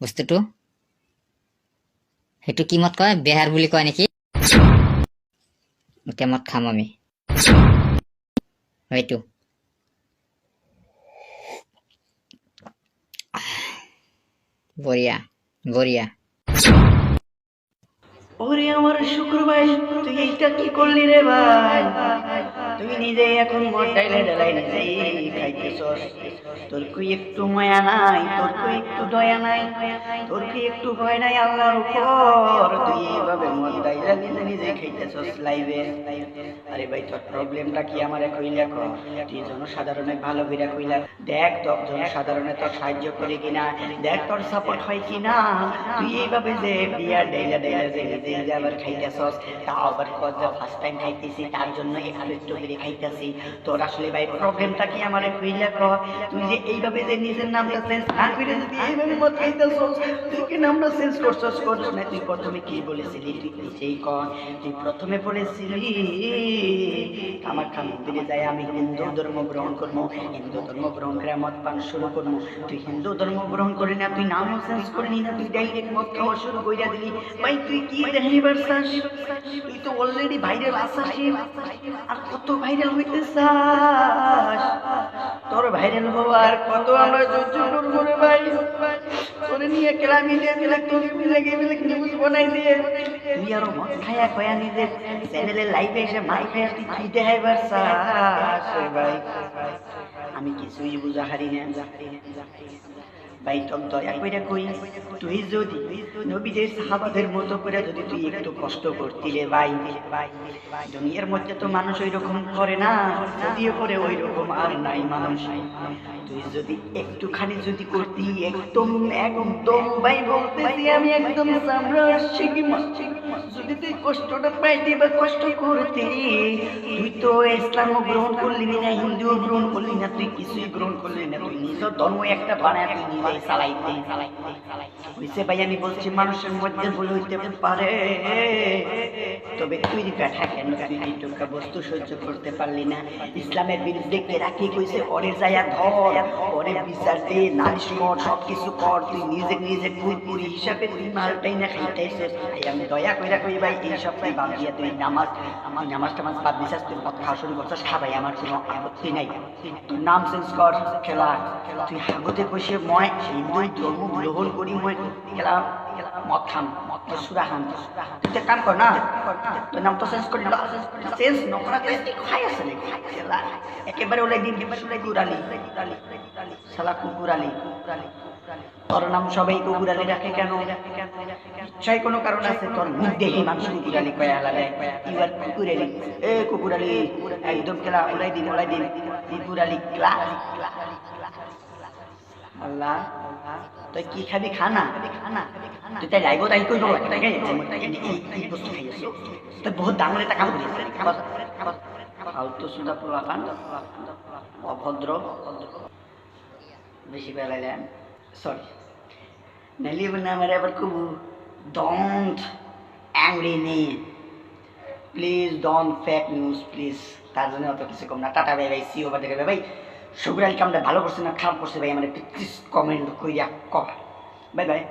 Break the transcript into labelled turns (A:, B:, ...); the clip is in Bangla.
A: বস্তুটো সেইটো কি মত কয়, বেহাৰ বুলি কয় নেকি? এতিয়া মত খাম আমি হয়তো। বঢ়িয়া বঢ়িয়া।
B: ওরে আমার শুক্র ভাই, তুই এইটা কি করলি রে ভাই? তুই নিজে এখন মদ ডাইলে ডালাই নিজেই খাইতেছস। তোর কি একটু মায়া নাই? তোর কি একটু দয়া নাই? তোর কি একটু ভয় নাই আল্লাহর উপর? তুই এইভাবে মদ ডাইলে নিজে নিজেই খাইতেছস লাইভে। আরে ভাই, তোর প্রবলেমটা কি আমারে কইলা ক? তুই জনসাধারণে ভালো কইরা কইলা দেখ, তোর জনসাধারণে তোর সাহায্য করে কিনা, দেখ তোর সাপোর্ট হয় কিনা। তুই এইভাবে যে বিয়ার ডাইলা ডাইলা যে নিজে আবার খাইতেছস, তাও আবার কর যে ফার্স্ট টাইম খাইতেছি তার জন্য একটু একটু করে খাইতেছি। তোর আসলে ভাই প্রবলেমটা কি আমারে কইলা ক? তুই যে এইভাবে যে নিজের নামটা চেঞ্জ না করে যদি এইভাবে মদ খাইতেছস, তুই কি নামটা চেঞ্জ করছস? করছ না? তুই প্রথমে কি বলেছিলি? তুই নিজেই ক। তুই প্রথমে বলেছিলি কামাখ্যা মন্দিরে যাই আমি হিন্দু ধর্ম গ্রহণ করবো, হিন্দু ধর্ম গ্রহণ করে মদ পান শুরু করবো। তুই হিন্দু ধর্ম গ্রহণ করি না, তুই নামও চেঞ্জ করলি না, তুই ডাইরেক্ট মদ খাওয়া শুরু কইরা দিলি। ভাই তুই কি দেখাইবার চাস? তুই তো অলরেডি ভাইরাল আসাস, আর কত ভাইরাল হইতে চাস? তোর ভাইরাল হওয়ার কত আমরা সহ্য করবো রে ভাই? তোরে নিয়ে কেলা মিডিয়া মিলে তোকে মিলে নিউজ বানাই দিয়ে তুই আরো মদ খায়া খয়া নিজের চ্যানেলে লাইভে এসে মাই খায়া তুই কি দেখাইবার চাস রে ভাই? আমি কিছুই বুঝা হারি না ভাই। তোর দয়া কইরা কই, তুই যদি নবীদের সাহাবাদের মতো করে যদি তুই একটু কষ্ট করতিলে ভাই, দুনিয়ার মধ্যে তো মানুষ ওই রকম করে না, যদিও করে ওই রকম আর নাই মানুষ। তুই যদি একটুখানি যদি করতি, একদম একদম ভাই বলতেছি আমি, একদম যদি তুই কষ্টটা পাইতি বা কষ্ট করতি, তুই তো ইসলামও গ্রহণ করলি না, হিন্দুও গ্রহণ করলি না, তুই কিছুই গ্রহণ করলি না, তুই নিজের ধর্ম একটা বানায় তুই নিজেই চালাইতে হইছে ভাই। আমি বলছি মানুষের মধ্যে ভুল হইতে পারে, তবে তুই ব্যাঠা কেন তুই এইটুকা বস্তু সহ্য করতে পারলি না? ইসলামের বিরুদ্ধে কে রাখি কইছে পরে যাইয়া ধর, পরে বিচার দে, নালিশ কর, সবকিছু কর। তুই নিজে নিজে পুরি হিসাবে তুই মালটাই না খাইতেছিস। আমি দয়া কইরা কই ভাই, এই সপ্তাহে বাদ দিয়া তুই নামাজ টামাজ বাদ দিছিস, তুই মদ খাওয়া শুরু করছিস, খাবাই আমার কোনো আপত্তি নাই। তুই নাম চেঞ্জ কর, খেলা তুই হাগতে বসে মই হিন্দু ধর্ম গ্রহণ করি, মই খেলা মদ খাম, মদ সুরা খাম। তুই তো কাম কর না, তোর নাম তো চেঞ্জ করি, চেঞ্জ নকরা খাই আছে নাকি? খেলা একেবারে ওলাই দিন, কুকুরালি শালা কুকুরালি। তোর নাম সবাই কুকুরালি রাখে কেন? নিশ্চয়ই কোনো কারণ আছে। তোর মুখ দেখি মানুষ কুকুরালি কয়ে হালালে, ইউ আর কুকুরালি। এ কুকুরালি একদম খেলা ওলাই দিন কুকুরালি ক্লা। আল্লাহ তুই কি খাবি? খানা তুই তাই লাইব তাই কইব এই বস্তু খাইছিস, তুই বহুত দাম টাকা করিস ফালতু সুদা পোলাপান, অভদ্র, বেশি বেলাইলেন। সরি নালিব না আমার আবার খুব don't angry me please, don't fake news please. তার জন্য অত কিছু কম না। Tata bye bye, see over দেখে ভাই। শুক্র আলী কামটা ভালো করছে না খারাপ করছে ভাই আমার একটু প্লিজ কমেন্ট কইরা কর। Bye bye.